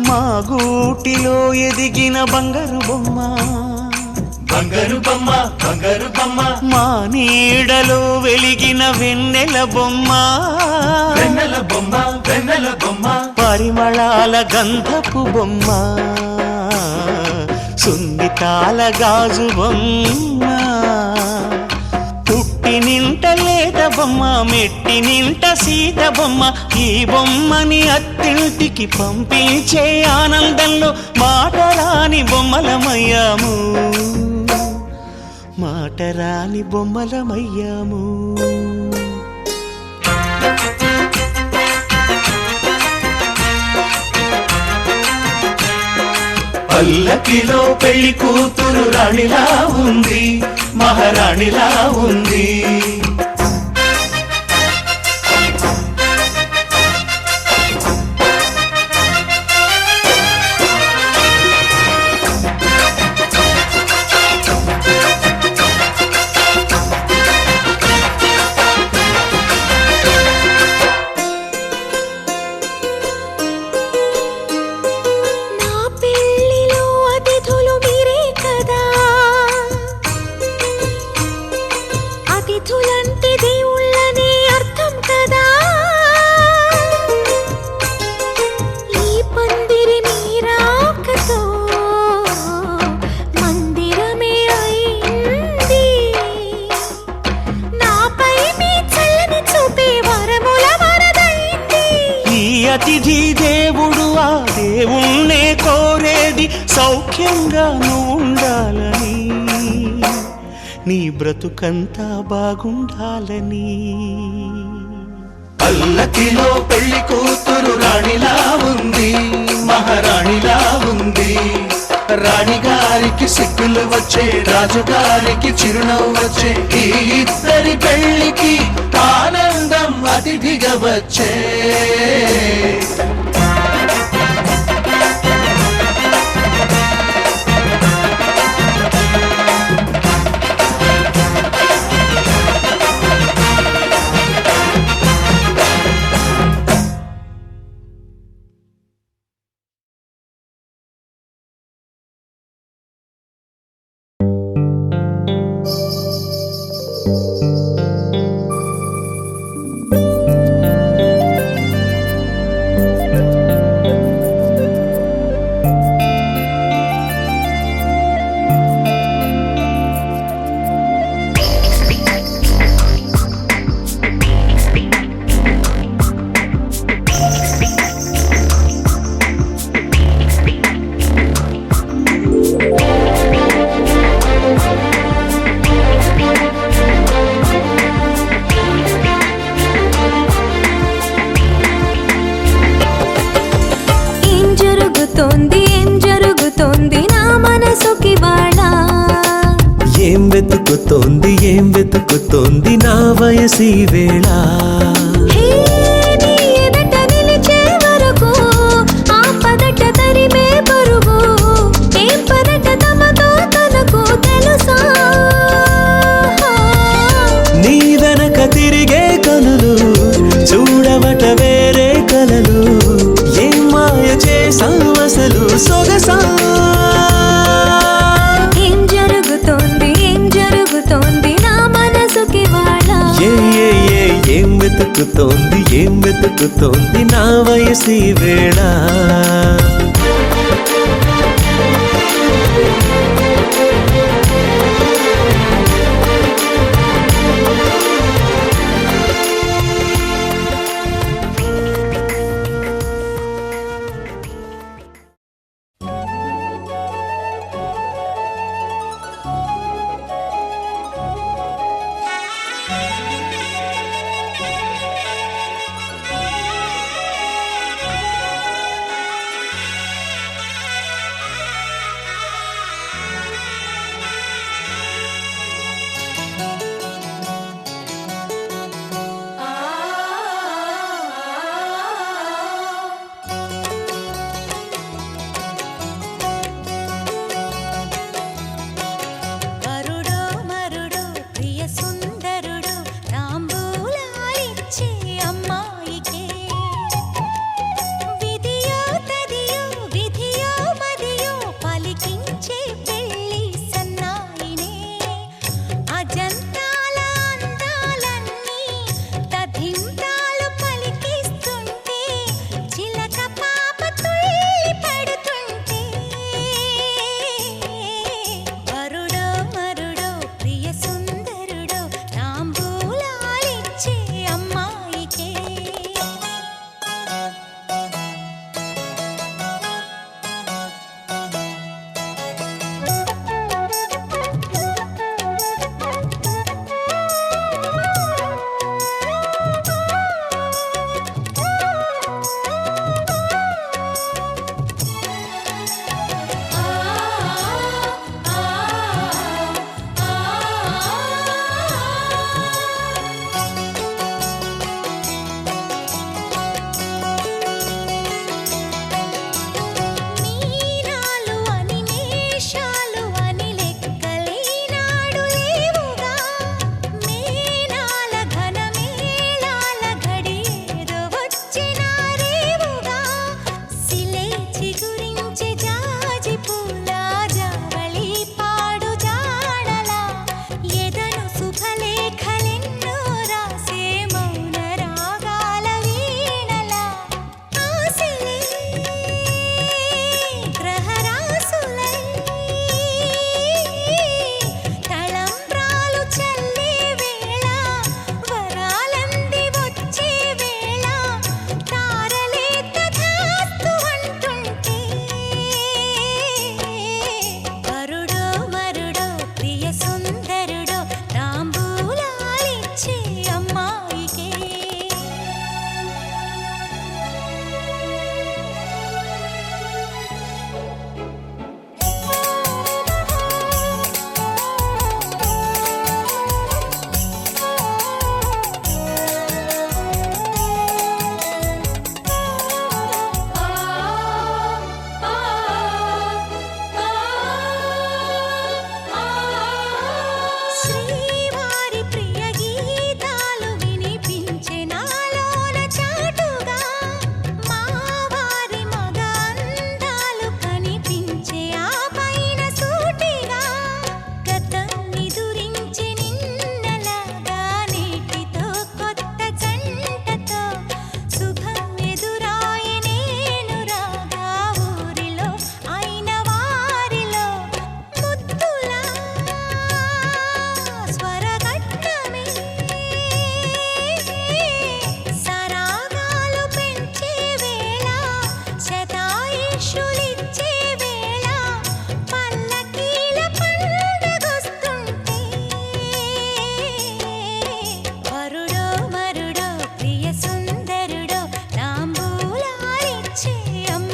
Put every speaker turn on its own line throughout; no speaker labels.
మా గూటిలో ఎదిగిన బంగారు బొమ్మ,
బంగారు బొమ్మ, బంగారు బొమ్మ,
మా నీడలో వెలిగిన వెన్నెల బొమ్మ,
వెన్నెల బొమ్మ, వెన్నెల బొమ్మ,
పరిమళాల గంధపు బొమ్మ, సున్నితాల గాజు బొమ్మ, పుట్టి నింట లేత బొమ్మ, మెట్టి నింట సీత బొమ్మ. ఈ బొమ్మని అత్తింటికి పంపించే ఆనందంలో మాటరాని బొమ్మలమయ్యాము, మాటరాని బొమ్మలమయ్యాము.
పల్లకిలో పెళ్లి కూతురు రాణిలా ఉంది, మహారాణిలా ఉంది.
అతిథి దేవుడు ఆ దేవుణ్ణే కోరేది సౌఖ్యంగా ఉండాలని, నీ బ్రతుకంతా బాగుండాలని.
పల్లకిలో పెళ్లి కూతురు రాణిలా ఉంది, మహారాణిలా ఉంది. రాణిగారికి సిగ్గులు వచ్చే, రాజుగారికి చిరునవ్వు వచ్చే, ఈ ఇద్దరి పెళ్లికి ఆనందం అతిథిగా వచ్చే.
ఏం వెతుకుతోంది నా వయసి వేళ, నీ వెనక తిరిగే కనులు చూడవట వేరే కలలు, ఏం మాయ చేసావు అసలు సొగసా. ఏం వెతుకుతోంది నా వయసి వేళ.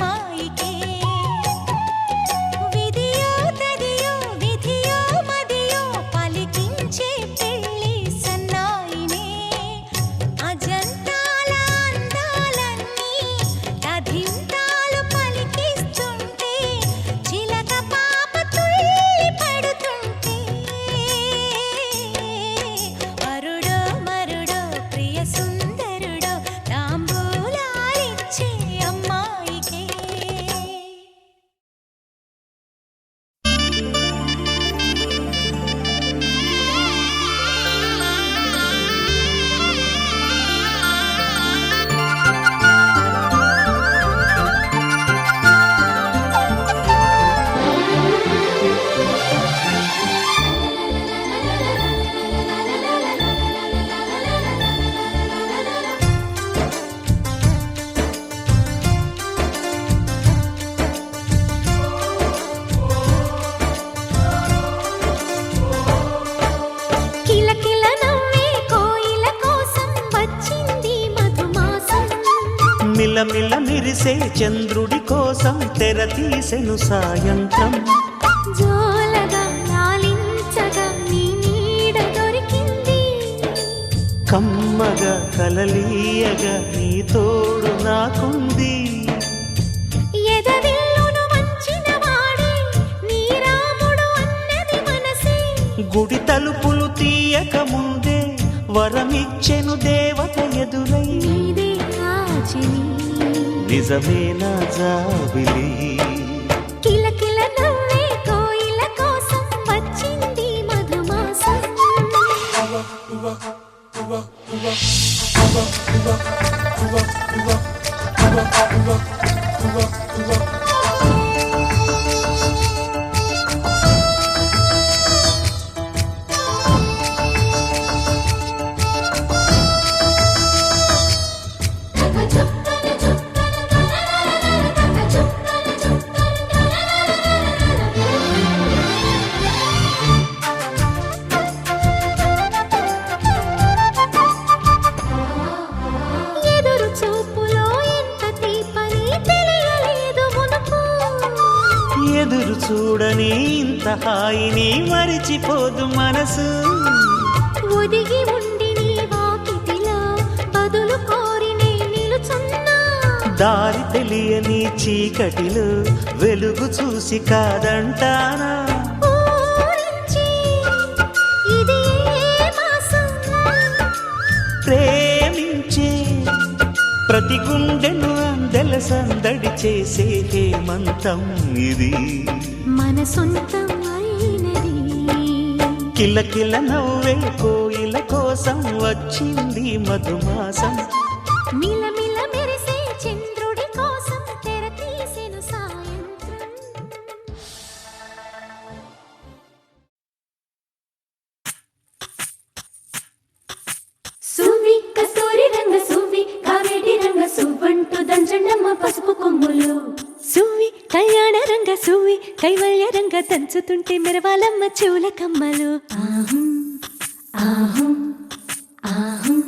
అమ్మాయికే విధియో తదియో విధియో మదియో పలికించే పెళ్లి సన్నాయినే అజంతాల అందాలన్నీ కథింతాలు పలికిస్తుంటే చిలక పాప తుళ్ళి పడుతుంటే వరుడో మరుడో ప్రియ సుందరుడో తాంబూలాలిచ్చే అమ్మాయికే కిలకిల నవ్వే కోయిల కోసం వచ్చింది మధుమాసం
మిలమిల మెరిసే చంద్రుడి కోసం తెర తీసెను సాయంత్రం
జోలగా లాలించగా నీ నీడ దొరికింది
కమ్మగా కలలీయగా నీ తోడు నాకుంది
ఎదవిల్లును వంచిన వాడే నీ రాముడు అన్నది మనసే
గుడి తలుపులు తీయక ముందే వరమిచ్చెను దేవత ఎదురై
నీదే రాజని
నిజమేనా జాబిలి
కిలకిల నవ్వే కోయిల కోసం వచ్చింది మధుమాసం ఎదురు చూపులో ఎంత తీపని తెలియలేదు మునుపు
ఎదురు చూడని ఇంత హాయిని మరిచిపోదు మనసు
ఒదిగి ఉండి నీ వాకిటిలో బదులు కోరి నే నిలుచున్నా
దారి తెలియని చీకటిలో వెలుగు చూసి కాదంటానా
ఊరించి ఇది ఏ మాసం
ప్రేమించే ప్రతి గుండెను అందెల సందడి చేసే హేమంతం ఇది
మన సొంతం అయినది
కిలకిల నవ్వే కోయిల కోసం వచ్చింది మధుమాసం
మిలమిల మెరిసే చంద్రుడి కోసం తెర తీసెను సాయంత్రం
సువ్వి కస్తూరి రంగ సువ్వి కావేటి రంగ సువ్వంటూ దంచండమ్మ పసుపు కొమ్ములు
సువ్వి కళ్యాణ రంగ సువ్వి కైవల్య రంగ దంచుతుంటే మెరవాలమ్మ చెవుల కమ్మలు
ఆహం ఆహం ఆహం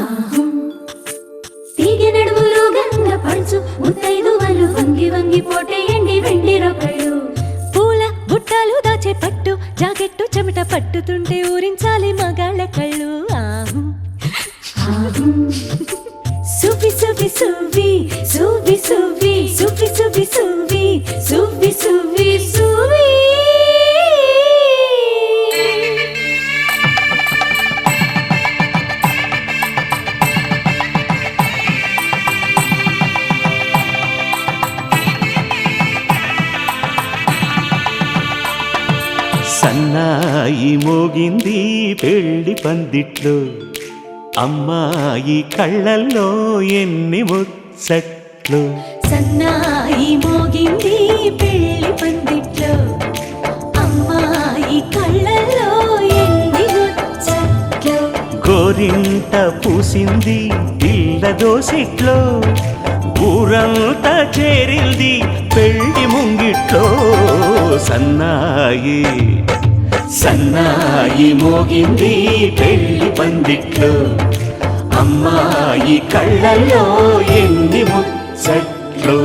ఆహం తీగె నడుములు గంగ పడుచు ముత్తైదువలు వంగి వంగి పోటేయండి వెండి రొకళ్ళు
పూల బుట్టాలు దాచే పట్టు జాకెట్టు చెమట పట్టుతుంటే ఊరించాలి మగాళ్ళ కళ్ళు ఆహు
ఆహం
సువ్వి సువ్వి సువ్వి సువ్వి సువ్వి సువ్వి సువ్వి సువ్వి సువ్వి సువ్వి సువ్వి
సన్నాయి మోగింది పెళ్లి పందిట్లో అమ్మాయి కళ్ళల్లో ఎన్ని ముచ్చట్లు
సన్నాయి మోగింది పెళ్లి పందిట్లో అమ్మాయి కళ్ళల్లో ఎన్ని ముచ్చట్లు
గోరింట పూసింది పిల్ల దోసిట్లో ఊరంతా చేరింది పెళ్లి ముంగిట్లో సన్నాయి సన్నాయి మోగింది పెళ్లి పందిట్లో అమ్మాయి కళ్ళల్లో ఎన్ని ముచ్చట్లు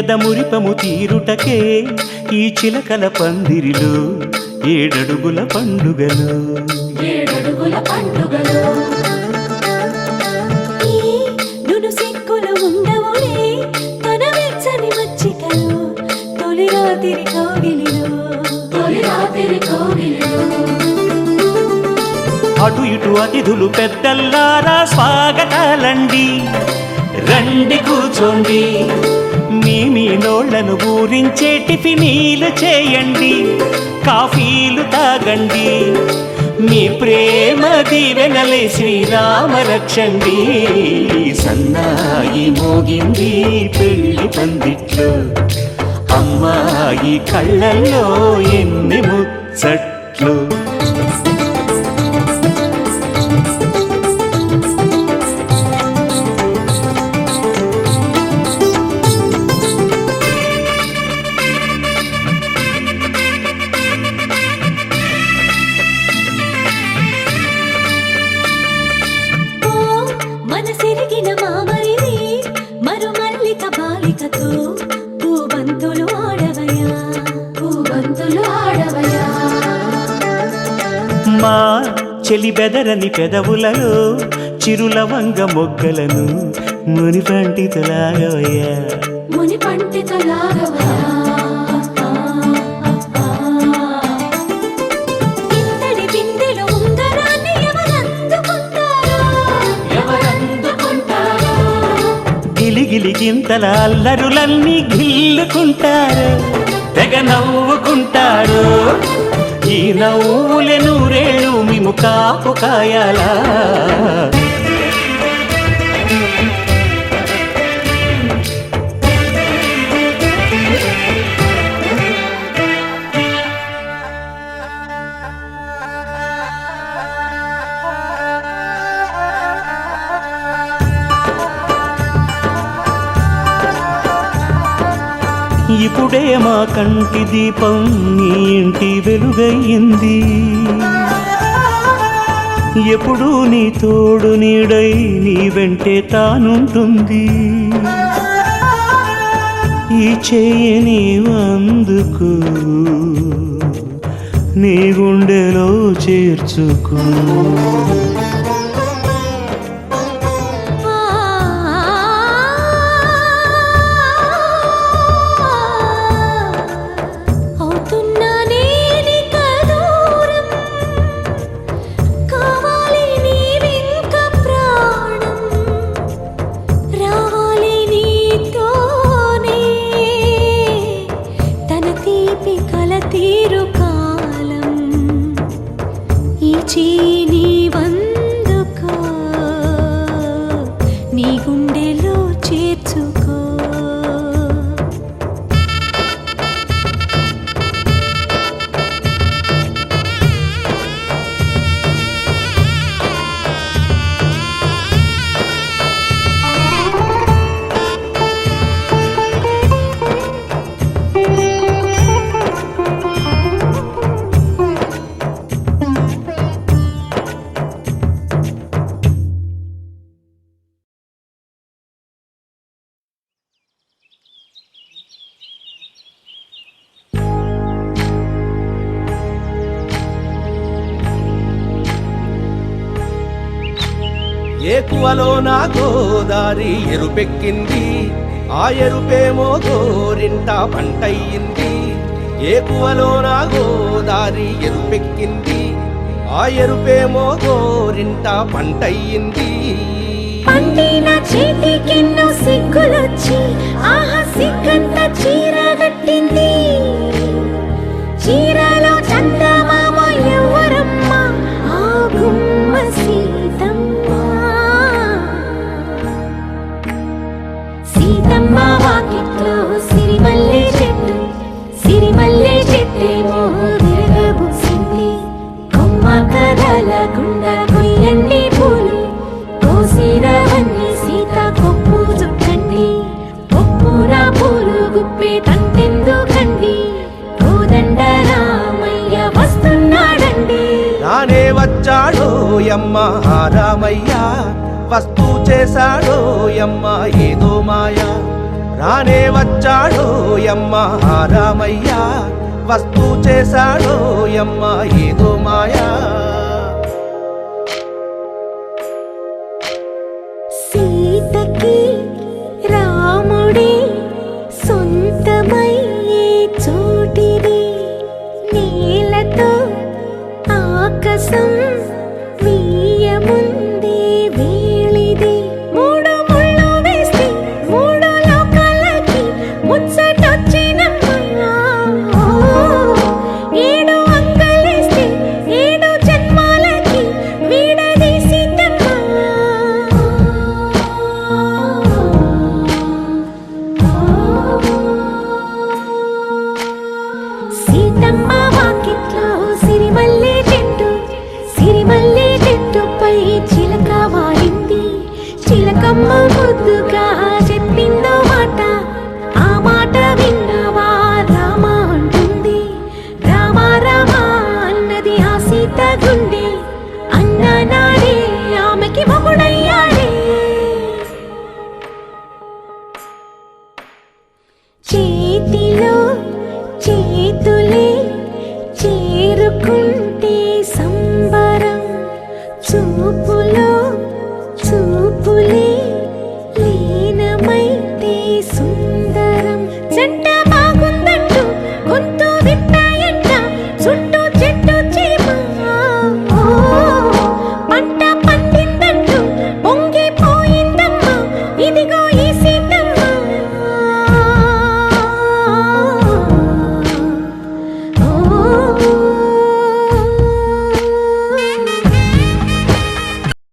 ఎదమురిపము తీరుటకే ఈ చిలకల పందిరిలో ఏడడుగుల పండుగలు
ఏడడుగుల పండుగలు
ఈ నును సిక్కులు ఉండవులే తన వెచ్చని మచ్చికలు తొలి రాత్రి కౌగిలిలో
తొలి రాత్రి కోగిలిలో
అటు ఇటు అతిథులు పెద్దల్లారా స్వాగతాలండి రండి కూర్చోండి మీ నోళ్లను ఊరించే టిఫినీలు చేయండి కాఫీలు తాగండి మీ ప్రేమ దీవెనలే శ్రీరామ రక్షండి సన్నాయి మోగింది పెళ్లి పందిట్లో అమ్మాయి కళ్ళల్లో ఎన్ని ముచ్చట్లు
మనసిరిగిన మామరిది మరుమల్లిక బాలికతో పూబంతులు ఆడవయా
పూబంతులు ఆడవయా
మా చెలి బెదరని పెదవులలో చిరులవంగ మొగ్గలను మునిపంటితో లాగవయ్యా
ముని పంటితో లాగవయా
ఇంతటి బిందెలో ఉంగరాన్ని ఎవరందుకుంటారో
ఎవరందుకుంటారో
గిలిగిలి గింతల అల్లరులన్నీ గిల్లుకుంటారు తెగ నవ్వుకుంటారు ఈ నవ్వులే నూరేళ్ళు మేము కాపు కాయాలా ఇప్పుడే మా కంటి దీపం నీ ఇంటి వెలుగయ్యింది ఎప్పుడూ నీ తోడు నీడై నీ వెంటే తానుంటుంది ఈ చెయ్యి నీవందుకు నీ గుండెలో చేర్చుకో
అవుతున్నానే నీక దూరం కావాలి నీవింక ప్రాణం రావాలి నీతోనే తన తీపి కల తీరు కాలం ఈ చీని వందుకో నీ గుండెలో చేర్చుకో
ఏకువలో నా గోదారి ఎరుపెక్కింది ఆ ఎరుపేమో గోరింట పంటయ్యింది ఏకువలో నా గోదారి ఎరుపెక్కింది ఆ ఎరుపేమో గోరింట పంటయ్యింది
పండిన చేతికెన్నో సిగ్గులొచ్చి ఆహా సిగ్గంత చీర కట్టింది చీరలో చందమామ ఎవరమ్మ ఆ గుమ్మ సీతమ్మ సీతమ్మ వాకిట్లో సిరిమల్లె చెట్టేమో విరగబూసింది కొమ్మ కదలకుండా కొయ్యండి పూలు కోసిరవన్నీ సీత కొప్పు చుట్టండి కొప్పున పూలు గుప్పే తంతెందుకండి కోదండ రామయ్య వస్తున్నాడండి
రానే వచ్చాడో యమ్మ రామయ్య వస్తూ చేశాడో యమ్మ ఏదో మాయ రానే వచ్చాడో యమ్మ రామయ్య, వస్తూ చేశాడో యమ్మ ఏదో మాయా.
సీతకి రాముడే సొంతమయ్యే చోటిది, నేలతో ఆకాశం వీయముందే వేళిది. మూడు ముళ్ళు వేస్తే మూడు లోకాలకి ముచ్చటొచ్చినమ్మా. ఏడు అంగలేస్తే ఏడు జన్మాలకి వీడదీసిందమ్మా. సీతమ్మ వాకిట్లో సిరిమల్లె చెట్టు, సిరిమల్లె చెట్టుపై చిలక వాలింది. చిలకమ్మ ముద్దుగా చెప్పిందో మాట, ఆ మాట విన్నవా రామ అంటుంది. రామ రామ అన్నది ఆ సీత గుండె, అన్న నాడే ఆమెకి మొగుడయ్యాడే. చేతిలో